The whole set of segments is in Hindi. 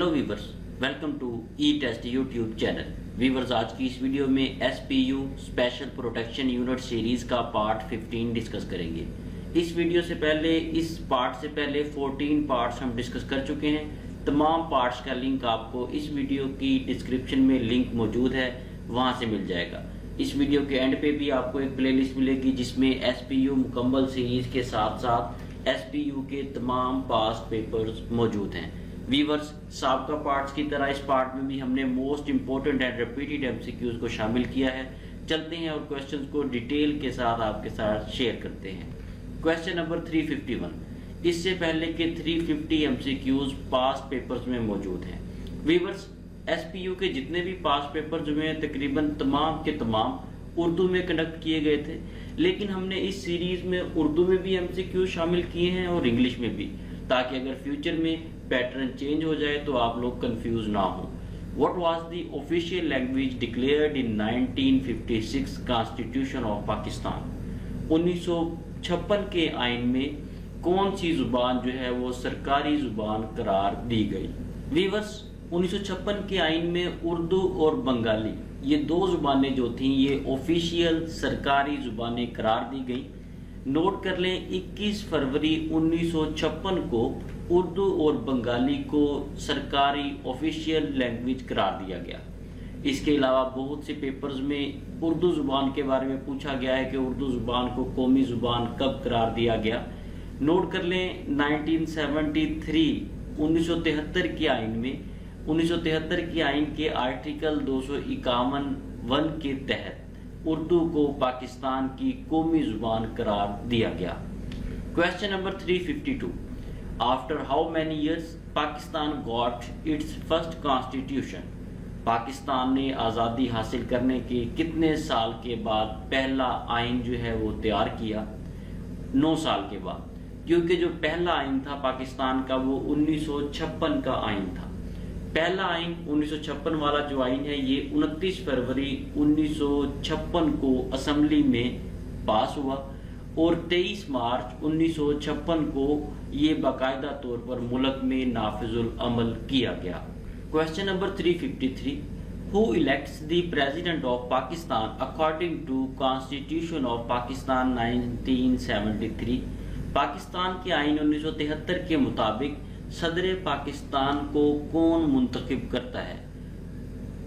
Hello viewers, welcome to E test YouTube channel. Viewers, आज की इस वीडियो में SPU special protection unit series का पार्ट 15 डिस्कस करेंगे। इस वीडियो से पहले, इस पार्ट से पहले 14 पार्ट्स हम डिस्कस कर चुके हैं। तमाम पार्ट्स का लिंक आपको इस वीडियो की डिस्क्रिप्शन में लिंक मौजूद है, वहां से मिल जाएगा। इस वीडियो के एंड पे भी आपको एक प्लेलिस्ट मिलेगी जिसमें एसपीयू मुकम्मल सीरीज के साथ साथ एसपीयू के तमाम पास्ट पेपर्स मौजूद हैं। वीवर्स, साबका पार्ट्स की तरह इस पार्ट में भी हमने most important and repeated MCQs को शामिल किया है। चलते हैं और क्वेश्चंस को डिटेल के साथ आपके साथ शेयर करते हैं। क्वेश्चन नंबर 351, इससे पहले के 350 एमसीक्यूज पास्ट पेपर्स में मौजूद हैं। वीवर्स, एसपीयू के जितने भी पास्ट पेपर्स हुए हैं तकरीबन तमाम के तमाम उर्दू में कंडक्ट किए गए थे, लेकिन हमने इस सीरीज में उर्दू में भी एमसीक्यू शामिल किए हैं और इंग्लिश में भी, ताकि अगर फ्यूचर में पैटर्न चेंज हो जाए तो आप लोग कंफ्यूज ना हो। What was the official language declared in 1956 constitution of Pakistan? 1956 के आइन में कौन सी जुबान जो है वो सरकारी जुबान करार दी गई? वीवर्स, 1956 के आइन में उर्दू और बंगाली, ये दो जुबानें जो थी ये ऑफिशियल सरकारी जुबानें करार दी गई। नोट कर लें, 21 फरवरी 1956 को उर्दू और बंगाली को सरकारी ऑफिशियल लैंग्वेज करार दिया गया। इसके अलावा बहुत से पेपर्स में उर्दू जुबान के बारे में पूछा गया है कि उर्दू जुबान को कौमी जुबान कब करार दिया गया। नोट कर लें, 1973 के आइन में 1973 के आइन के आर्टिकल 251 के तहत उर्दू को पाकिस्तान की कौमी जुबान करार दिया गया। Question number 352, after how many years Pakistan got its first constitution? Pakistan ने आज़ादी हासिल करने के कितने साल के बाद पहला आइन जो है वो तैयार किया? 9 साल के बाद, क्योंकि जो पहला आइन था पाकिस्तान का वो 1956 का आइन था। पहला आइन 1956 वाला जो आइन है ये 29 फरवरी 1956 को असेंबली में पास हुआ और 23 मार्च 1956 को ये बाकायदा तौर पर मुल्क में नाफिजुल अमल किया गया। Question number 353, who elects the president of Pakistan according to constitution of Pakistan 1973? Pakistan के आइन 1973 के मुताबिक सदर पाकिस्तान को कौन मुंतखब करता है?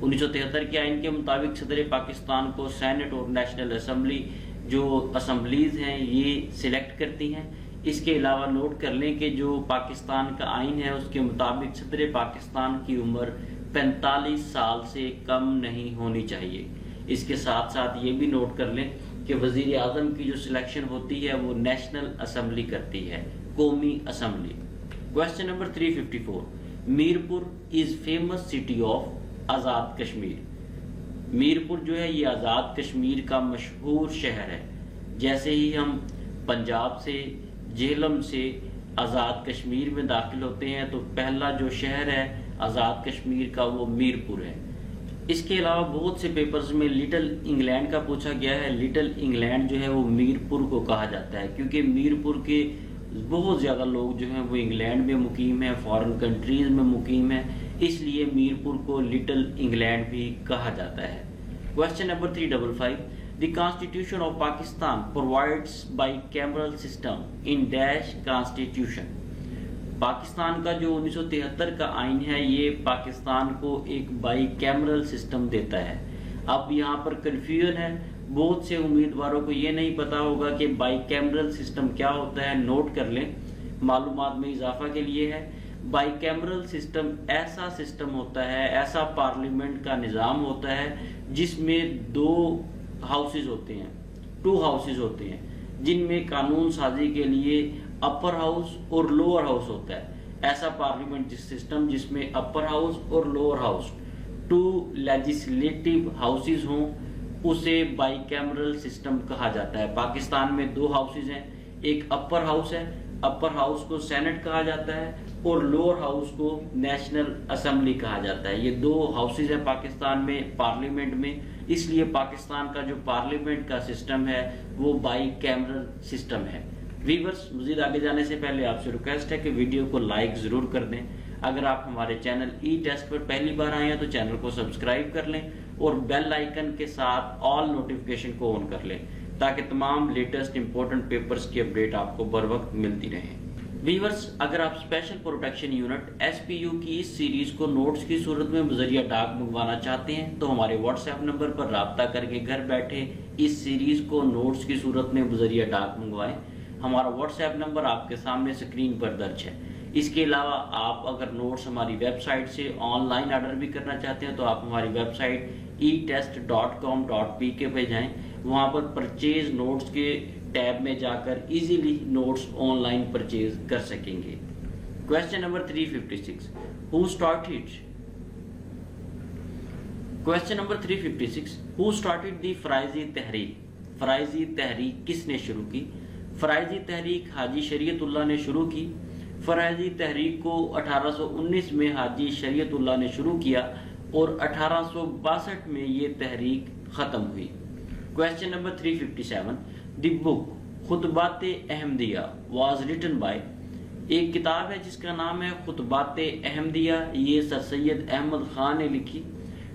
1973 के आइन के मुताबिक सदर पाकिस्तान को सेनेट और नेशनल असेंबली जो असेंबलीज हैं ये सिलेक्ट करती हैं। इसके अलावा नोट कर लें कि जो पाकिस्तान का आइन है उसके मुताबिक सदर पाकिस्तान की उम्र 45 साल से कम नहीं होनी चाहिए। इसके साथ साथ ये भी नोट कर लें कि वजीर आजम की जो सिलेक्शन होती है वो नेशनल असेंबली करती है, कौमी assembly. Question number 354, Mirpur is famous city of Azad Kashmir? Mirpur जो है ये आजाद कश्मीर का मशहूर शहर है। जैसे ही हम पंजाब से, झेलम से आजाद कश्मीर में दाखिल होते हैं तो पहला जो शहर है आजाद कश्मीर का वो मीरपुर है। इसके अलावा बहुत से पेपर्स में लिटिल इंग्लैंड का पूछा गया है। लिटिल इंग्लैंड जो है वो मीरपुर को कहा जाता है क्योंकि मीरपुर के बहुत ज्यादा लोग जो हैं वो इंग्लैंड में मुकीम है, फॉरेन कंट्रीज में मुकीम है, इसलिए मीरपुर को लिटिल इंग्लैंड भी कहा जाता है। Question number 355, the constitution of Pakistan provides bicameral system in dash constitution? Pakistan का जो 1973 का आइन है ये पाकिस्तान को एक बाइकैमरल सिस्टम देता है। अब यहाँ पर कंफ्यूजन है, बहुत से उम्मीदवारों को ये नहीं पता होगा कि बाइकैमरल सिस्टम क्या होता है। नोट कर लें, मालूमात में इजाफा के लिए है। बाइकैमरल सिस्टम ऐसा सिस्टम होता है, ऐसा पार्लियामेंट का निज़ाम होता है जिसमें 2 हाउसेज होते हैं, 2 हाउसेज होते हैं, जिनमें कानून साजी के लिए अपर हाउस और लोअर हाउस होता है। ऐसा पार्लियामेंट सिस्टम जिसमें अपर हाउस और लोअर हाउस 2 लेजिस्लेटिव हाउसेज हों उसे बाइकैमरल सिस्टम कहा जाता है। पाकिस्तान में 2 हाउसेज हैं, एक अपर हाउस है, अपर हाउस को सेनेट कहा जाता है और लोअर हाउस को नेशनल असेंबली कहा जाता है। ये 2 हाउसेज हैं पाकिस्तान में पार्लियामेंट में, इसलिए पाकिस्तान का जो पार्लियामेंट का सिस्टम है वो बाइकैमरल सिस्टम है। वीवर्स, मजीद आगे जाने से पहले आपसे रिक्वेस्ट है कि वीडियो को लाइक जरूर कर दें। अगर आप हमारे चैनल ई टेस्ट पर पहली बार आए हैं तो चैनल को सब्सक्राइब कर लें और बेल आइकन के साथ ऑल नोटिफिकेशन को ऑन कर लें ताकि तमाम लेटेस्ट इंपॉर्टेंट पेपर्स की अपडेट आपको बर वक्त मिलती रहे। व्यूअर्स, अगर आप स्पेशल प्रोटेक्शन यूनिट SPU की इस सीरीज को नोट्स की सूरत में बजरिया डाक मंगवाना चाहते हैं तो हमारे व्हाट्सएप नंबर पर राब्ता करके घर बैठे इस सीरीज को नोट्स की सूरत में बजरिया डाक मंगवाएं। हमारा व्हाट्सएप नंबर आपके सामने स्क्रीन पर दर्ज है। इसके अलावा आप अगर नोट्स हमारी वेबसाइट से ऑनलाइन ऑर्डर भी करना चाहते हैं तो आप हमारी वेबसाइट etest.com.pk पे जाएं। वहां पर परचेज नोट्स के टैब में जाकर इजीली नोट्स ऑनलाइन परचेज कर सकेंगे। Question number 356, who started question number 356, who started the Faraizi Tahreek? Faraizi Tahreek किसने शुरू की? फराइजी तहरीक हाजी शरीयतुल्लाह ने शुरू की। फराइजी तहरीक को 1819 में हाजी शरीयतुल्लाह ने शुरू किया और 1862 में ये तहरीक खत्म हुई। Question number 357, the book Khutbat Ahmadiya was written by? एक किताब है जिसका नाम है खुतबाते अहमदिया, ये सर सैयद अहमद खान ने लिखी।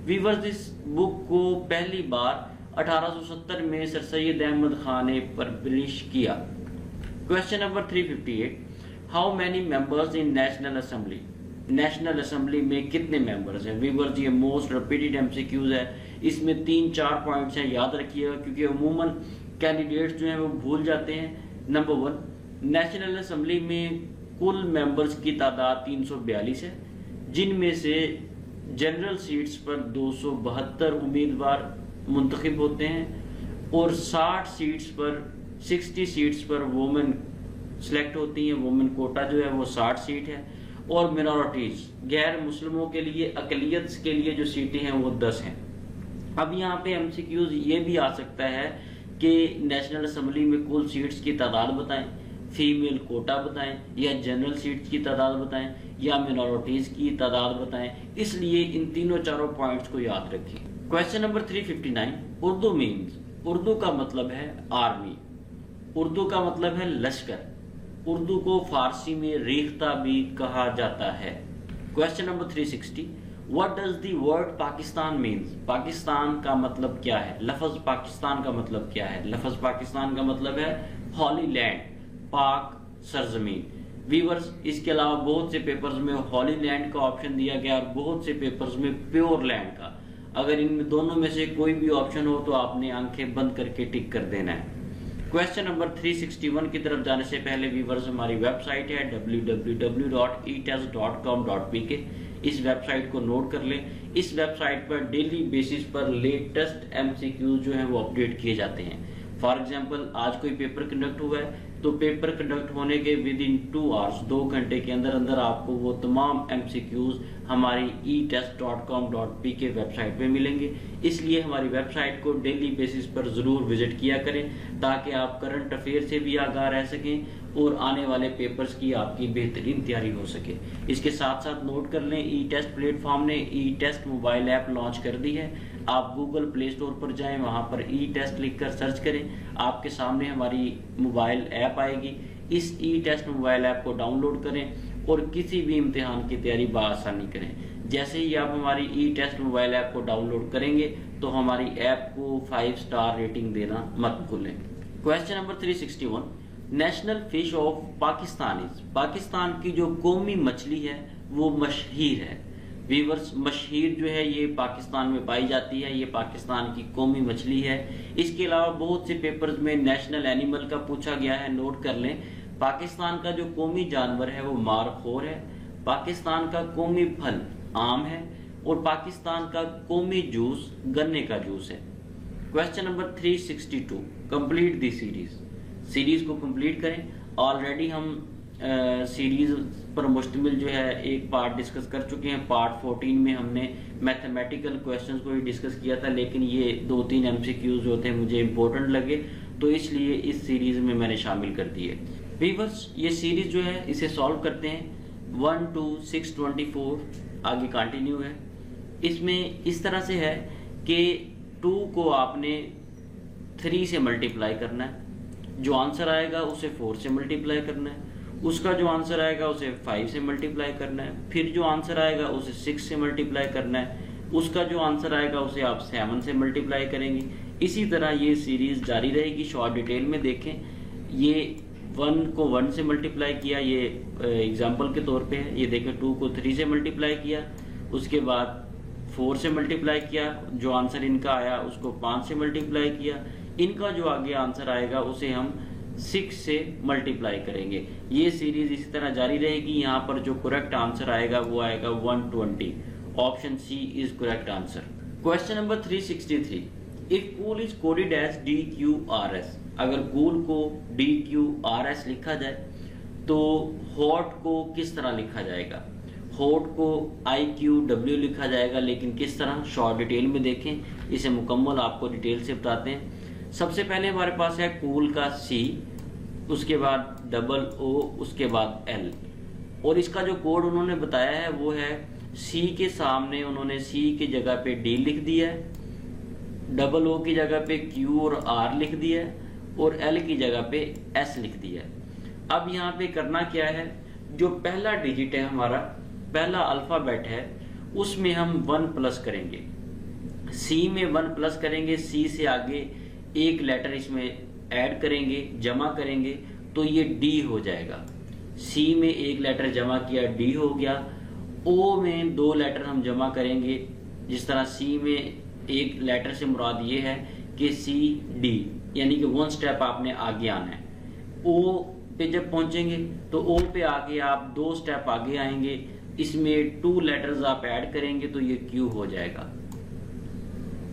व्यूअर्स, इस बुक को पहली बार 1870 में सर सैयद अहमद खान ने पब्लिश किया। Question number 358, how many members in national assembly? National assembly में कितने मेंबर्स हैं? व्यूअर्स, ये मोस्ट रिपीटेड MCQs है, इसमें 3-4 पॉइंट्स हैं, याद रखिएगा क्योंकि अमूमन कैंडिडेट्स जो हैं वो भूल जाते हैं। नंबर 1, नेशनल असेंबली में कुल मेंबर्स की तादाद 342 है, जिनमें से जनरल सीट्स पर 272 उम्मीदवार मुंतखब होते हैं और 60 सीट्स पर वुमेन सिलेक्ट होती हैं। वुमेन कोटा जो है वो 60 सीट है और मिनॉरिटीज गैर मुस्लिमों के लिए, अकलियत के लिए जो सीटें हैं वो 10 हैं। अब यहाँ पे MCQs ये भी आ सकता है कि नेशनल असेंबली में कुल सीट्स की तादाद बताएं, फीमेल कोटा बताएं, या जनरल सीट्स की तादाद बताएं, या मिनॉरिटीज की तादाद बताएं। इसलिए इन चारों पॉइंट्स को याद रखें। Question number 359, Urdu means? Urdu का मतलब है आर्मी, उर्दू का मतलब है लश्कर। उर्दू को फारसी में रेख्ता भी कहा जाता है। Question number 360, what does the word Pakistan means? Pakistan का मतलब क्या है? लफ्ज पाकिस्तान का मतलब क्या है? लफ्ज पाकिस्तान का मतलब है हॉली लैंड, पाक सरजमीन। व्यूअर्स, इसके अलावा बहुत से पेपर्स में हॉली लैंड का ऑप्शन दिया गया और बहुत से पेपर्स में प्योर लैंड का। अगर इनमें दोनों में से कोई भी ऑप्शन हो तो आपने आंखें बंद करके टिक कर देना है। क्वेश्चन नंबर 361 की तरफ जाने से पहले व्यूअर्स, हमारी वेबसाइट है www.etest.com.pk। इस वेबसाइट को नोट कर लें। इस वेबसाइट पर डेली बेसिस पर लेटेस्ट MCQs जो हैं वो अपडेट किए जाते हैं। फॉर एग्जांपल, आज कोई पेपर कंडक्ट हुआ है तो पेपर कंडक्ट होने के विद इन 2 आवर्स, 2 घंटे के अंदर अंदर आपको वो तमाम MCQs हमारी etest.com.pk वेबसाइट पे मिलेंगे। इसलिए हमारी वेबसाइट को डेली बेसिस पर जरूर विजिट किया करें ताकि आप करंट अफेयर से भी आगाह रह सकें और आने वाले पेपर्स की आपकी बेहतरीन तैयारी हो सके। इसके साथ साथ नोट कर लें, ई-टेस्ट प्लेटफॉर्म ने ई-टेस्ट मोबाइल ऐप लॉन्च कर दी है। आप गूगल प्ले स्टोर पर जाएं, वहां पर ई-टेस्ट लिखकर सर्च करें, आपके सामने हमारी मोबाइल ऐप आएगी। इस ई-टेस्ट मोबाइल ऐप को डाउनलोड करें और किसी भी इम्तिहान की तैयारी बआसानी करें। जैसे ही आप हमारी ई-टेस्ट मोबाइल ऐप को डाउनलोड करेंगे तो हमारी ऐप को 5 स्टार रेटिंग देना मत भूलें। Question number 361, national fish of Pakistan is? Pakistan की जो कौमी मछली है वो मशहीर है। वीवर्स, मशहीर जो है ये पाकिस्तान में पाई जाती है, ये पाकिस्तान की कौमी मछली है। इसके अलावा बहुत से पेपर्स में नेशनल एनिमल का पूछा गया है, नोट कर लें। पाकिस्तान का जो कौमी जानवर है वो मारखोर है, पाकिस्तान का कौमी फल आम है और पाकिस्तान का कौमी जूस गन्ने का जूस है। Question number 362, complete the series को कंप्लीट करें। ऑलरेडी हम सीरीज पर मुश्तमिल जो है एक पार्ट डिस्कस कर चुके हैं। पार्ट 14 में हमने मैथमेटिकल क्वेश्चंस को ही डिस्कस किया था, लेकिन ये 2-3 MCQs जो थे मुझे इम्पोर्टेंट लगे तो इसलिए इस सीरीज में मैंने शामिल कर दिए। व्यूअर्स, ये सीरीज जो है इसे सॉल्व करते हैं। 1 to 624 आगे कंटिन्यू है। इसमें इस तरह से है कि 2 को आपने 3 से मल्टीप्लाई करना है, जो आंसर आएगा उसे 4 से मल्टीप्लाई करना है उसका जो आंसर आएगा उसे 5 से मल्टीप्लाई करना है, फिर जो आंसर आएगा उसे 6 से मल्टीप्लाई करना है, उसका जो आंसर आएगा उसे आप 7 से मल्टीप्लाई करेंगे। इसी तरह ये सीरीज जारी रहेगी। शॉर्ट डिटेल में देखें, ये 1 को 1 से मल्टीप्लाई किया, ये एग्जाम्पल के तौर पे है। ये देखें 2 को 3 से मल्टीप्लाई किया, उसके बाद 4 से मल्टीप्लाई किया, जो आंसर इनका आया उसको 5 से मल्टीप्लाई किया, इनका जो आगे आंसर आएगा उसे हम 6 से मल्टीप्लाई करेंगे। ये सीरीज इसी तरह जारी रहेगी। यहाँ पर जो करेक्ट आंसर आएगा वो आएगा 120। Option C is correct answer. Question number 363, if cool is coded as DQRS, अगर कूल को DQRS लिखा जाए तो हॉट को किस तरह लिखा जाएगा? हॉट को IQW लिखा जाएगा, लेकिन किस तरह? शॉर्ट डिटेल में देखें, इसे मुकम्मल आपको डिटेल से बताते हैं। सबसे पहले हमारे पास है कूल का C, उसके बाद O, उसके बाद L, और इसका जो कोड उन्होंने बताया है वो है C के सामने उन्होंने C की जगह पे D लिख दिया है, O की जगह पे Q और R लिख दिया है, और L की जगह पे S लिख दिया है। अब यहाँ पे करना क्या है, जो पहला डिजिट है हमारा, पहला अल्फाबेट है, उसमें हम 1 प्लस करेंगे। C में 1 प्लस करेंगे, C से आगे एक लेटर इसमें ऐड करेंगे, जमा करेंगे, तो ये D हो जाएगा। C में एक लेटर जमा किया, D हो गया। O में 2 लेटर हम जमा करेंगे, जिस तरह C में एक लेटर से मुराद ये है कि CD, यानी कि 1 स्टेप आपने आगे आना है। O पे जब पहुंचेंगे तो O पे आगे आप 2 स्टेप आगे आएंगे, इसमें 2 लेटर्स आप ऐड करेंगे तो ये Q हो जाएगा।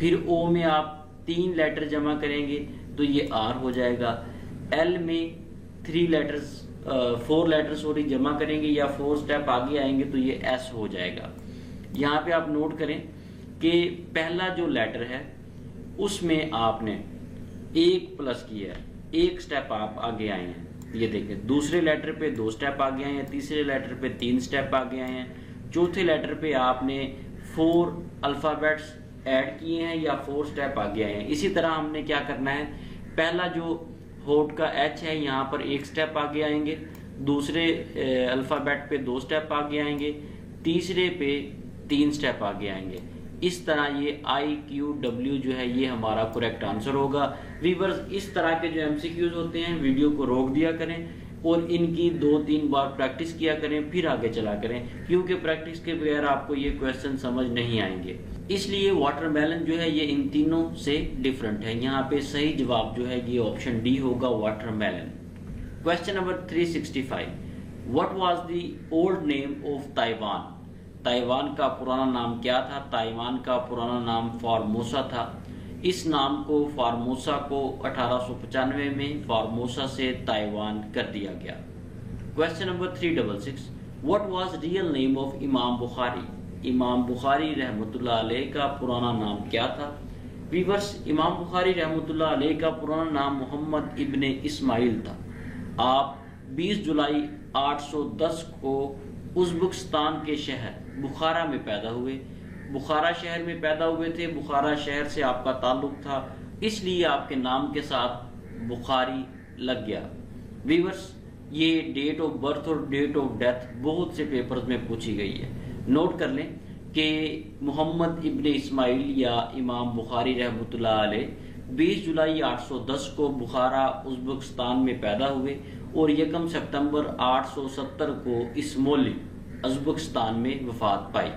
फिर O में आप 3 लेटर जमा करेंगे तो ये R हो जाएगा। L में 4 लेटर्स जमा करेंगे या 4 स्टेप आगे आएंगे तो ये S हो जाएगा। यहाँ पे आप नोट करें कि पहला जो लेटर है उसमें आपने 1 प्लस किया है, 1 स्टेप आप आगे आए हैं। ये देखें, दूसरे लेटर पे 2 स्टेप आगे आए हैं, तीसरे लेटर पे 3 स्टेप आगे आए हैं, चौथे लेटर पे आपने 4 अल्फाबेट्स ऐड किए हैं या 4 स्टेप आगे आए हैं। इसी तरह हमने क्या करना है, पहला जो होठ का H है यहाँ पर 1 स्टेप आगे आएंगे, दूसरे अल्फाबेट पे 2 स्टेप आगे आएंगे, तीसरे पे 3 स्टेप आगे आएंगे। इस तरह ये IQW जो है ये हमारा करेक्ट आंसर होगा। व्यूअर्स, इस तरह के जो MCQs होते हैं वीडियो को रोक दिया करें और इनकी 2-3 बार प्रैक्टिस किया करें, फिर आगे चला करें, क्योंकि प्रैक्टिस के बगैर आपको ये क्वेश्चन समझ नहीं आएंगे। इसलिए वाटरमेलन जो है ये इन तीनों से डिफरेंट है। यहाँ पे सही जवाब जो है ये ऑप्शन डी होगा, watermelon. Question number 365, what was the old name of Taiwan? Taiwan का पुराना नाम क्या था? ताइवान का पुराना नाम फार्मोसा था। इस नाम को फार्मोसा को 1895 में फार्मोसा से ताइवान कर दिया गया। Question number 366, what was real name of इमाम बुखारी? इमाम बुखारी रहमतुल्लाह अलैह का पुराना नाम क्या था? व्यूअर्स, इमाम बुखारी रहमतुल्लाह अलैह का पुराना नाम मोहम्मद इब्ने इस्माइल था। आप 20 जुलाई 810 को उज़्बेकिस्तान के शहर बुखारा में पैदा हुए। बुखारा शहर में पैदा हुए थे, बुखारा शहर से आपका ताल्लुक था, इसलिए आपके नाम के साथ बुखारी लग गया। व्यूअर्स, ये डेट ऑफ बर्थ और डेट ऑफ डेथ बहुत से पेपर्स में पूछी गई है। नोट कर लें कि मोहम्मद इब्ने इस्माइल या इमाम बुखारी रहमतुल्लाह अलैह 20 जुलाई 810 को बुखारा उज़्बेकिस्तान में पैदा हुए और 1 सितंबर 870 को इस्मोली उज़्बेकिस्तान में वफात पाई।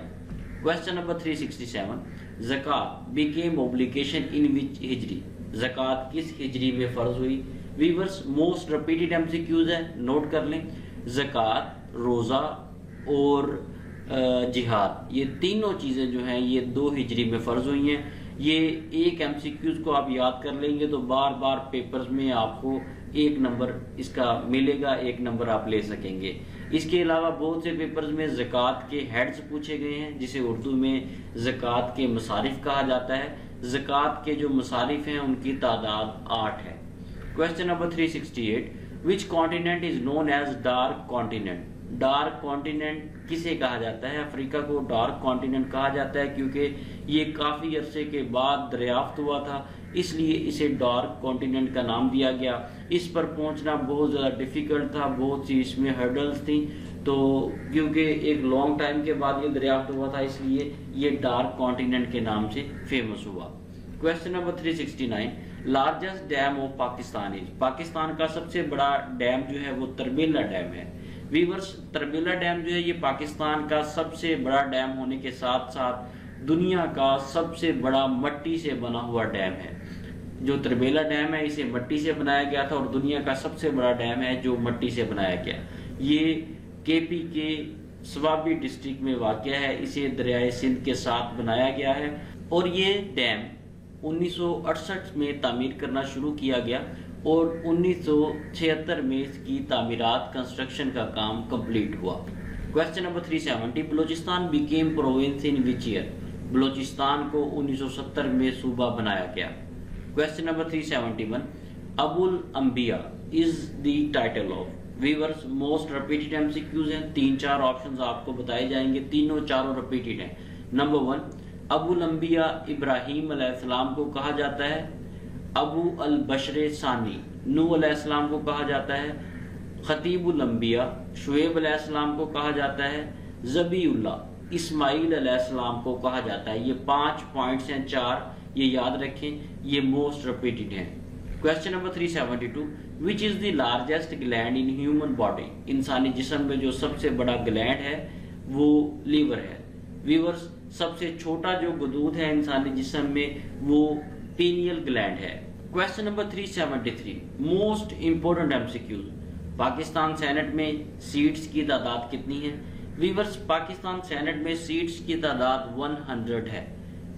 क्वेश्चन नंबर 367, ज़कात बिकेम ऑब्लिगेशन इन विच हिजरी? ज़कात किस हिजरी में फर्ज हुई? व्यूअर्स, मोस्ट रिपीटेड MCQs है, नोट कर लें। ज़कात, रोज़ा और जिहाद, ये तीनों चीज़ें जो हैं ये 2 हिजरी में फ़र्ज हुई हैं। ये एक MCQs को आप याद कर लेंगे तो बार बार पेपर्स में आपको 1 नंबर इसका मिलेगा, 1 नंबर आप ले सकेंगे। इसके अलावा बहुत से पेपर्स में ज़कात के हेड्स पूछे गए हैं, जिसे उर्दू में ज़कात के मसारिफ कहा जाता है। ज़कात के जो मसारिफ हैं उनकी तादाद 8 है। Question number 368, which continent is known as dark continent? Dark continent किसे कहा जाता है? अफ्रीका को डार्क कॉन्टिनेंट कहा जाता है क्योंकि ये काफी अरसे के बाद दरियाफ्त हुआ था, इसलिए इसे डार्क कॉन्टिनेंट का नाम दिया गया। इस पर पहुंचना बहुत ज़्यादा डिफ़िकल्ट था, बहुत सी इसमें हर्डल्स थी, तो क्योंकि एक लॉन्ग टाइम के बाद ये दरियाफ्त हुआ था, इसलिए ये डार्क कॉन्टिनेंट के नाम से फेमस हुआ। Question number 369, largest dam of Pakistan is. Pakistan का सबसे बड़ा डैम जो है वो तरबेला डैम है। वीवर्स, तरबेला डैम जो है ये पाकिस्तान का सबसे बड़ा डैम होने के साथ साथ दुनिया का सबसे बड़ा मट्टी से बना हुआ डैम है। जो तरबेला डैम है इसे मट्टी से बनाया गया था और दुनिया का सबसे बड़ा डैम है जो मट्टी से बनाया गया। ये केपी के स्वाबी डिस्ट्रिक्ट में वाक़या है। इसे दरियाए सिंध के साथ बनाया गया है और ये डैम 1968 में तामीर करना शुरू किया गया और 1976 में इसकी तामीरात कंस्ट्रक्शन का काम कंप्लीट हुआ। Question number 370, Balochistan became province in which year. Balochistan को 1970 में सूबा बनाया गया। क्वेश्चन नंबर 371, अबुल अंबिया is the title of. Viewers, most repeated MCQs हैं, 3-4 ऑप्शंस आपको बताए जाएंगे, तीनों चारों रिपीटेड हैं। नंबर 1, अबुल अंबिया इब्राहिम अलैहिस्सलाम को कहा जाता है। अबू अल बशर सानी नूह अलैहिस्सलाम को कहा जाता है। खतीबुल अंबिया शुएब अलैहिस्सलाम को कहा जाता है। ज़बीउल्लाह इस्माइल अलैहिस्सलाम को कहा जाता है। ये 5 पॉइंट्स हैं, 4 ये याद रखें, ये मोस्ट रिपीटेड हैं। Question number 372, which is the largest gland in human body. इंसानी जिस्म में जो सबसे बड़ा ग्लैंड है वो लीवर है। व्यूअर्स, सबसे छोटा जो गदूद है इंसानी जिस्म में वो पीनियल ग्लैंड है। Question number 373, most important MCQs. Pakistan senate में सीट्स की तादाद कितनी है। व्यूअर्स, पाकिस्तान सेनेट में सीट्स की तादाद 100 है।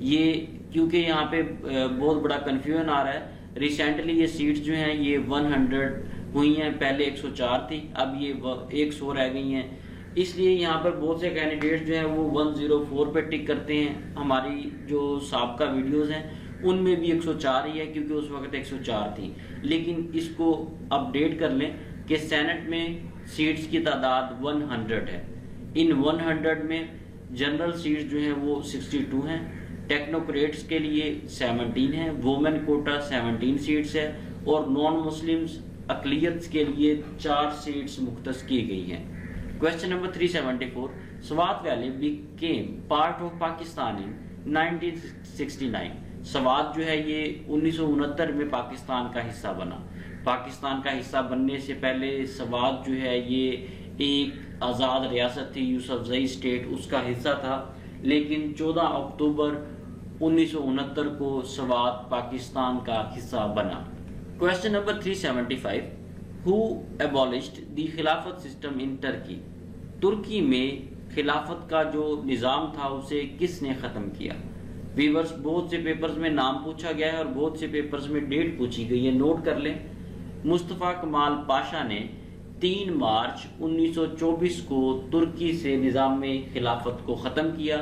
ये क्योंकि यहाँ पे बहुत बड़ा कंफ्यूजन आ रहा है। रिसेंटली ये सीट्स जो हैं ये 100 हुई हैं, पहले 104 थी, अब ये 100 रह गई हैं। इसलिए यहाँ पर बहुत से कैंडिडेट्स जो हैं वो 104 पे टिक करते हैं। हमारी जो साबका वीडियोस हैं उनमें भी 104 ही है क्योंकि उस वक्त 104 थी। लेकिन इसको अपडेट कर लें कि सेनेट में सीट्स की तादाद 100 है। इन 100 में जनरल सीट्स जो हैं वो 62 हैं, टेक्नोक्रेट्स के लिए 17 है, वुमेन कोटा 17 सीट्स है और नॉन मुस्लिम्स अकलियत्स के लिए 4 सीट्स मुख्तस की गई हैं। Question number 374, Swat valley became part of Pakistan in 1969। Swat जो है ये 1969 में पाकिस्तान का हिस्सा बना। पाकिस्तान का हिस्सा बनने से पहले स्वात जो है ये एक आज़ाद रियासत थी, यूसुफजई स्टेट उसका हिस्सा था। लेकिन 14 अक्टूबर 1969 को स्वात पाकिस्तान का हिस्सा बना। Question number 375, who abolished the खिलाफत सिस्टम इन टर्की। तुर्की में खिलाफत का जो निज़ाम था उसे किसने ख़त्म किया। वीवर्स, बहुत से पेपर्स में नाम पूछा गया है और बहुत से पेपर्स में डेट पूछी गई है, नोट कर लें। मुस्तफ़ा कमाल पाशा ने 3 मार्च 1924 को तुर्की से निज़ाम में खिलाफत को ख़त्म किया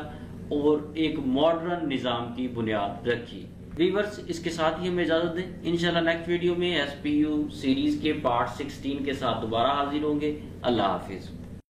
और एक मॉडर्न निज़ाम की बुनियाद रखी। वीवर्स, इसके साथ ही हमें इजाज़त दें। इंशाल्लाह नेक्स्ट वीडियो में SPU सीरीज़ के पार्ट 16 के साथ दोबारा हाजिर होंगे। अल्लाह हाफिज़।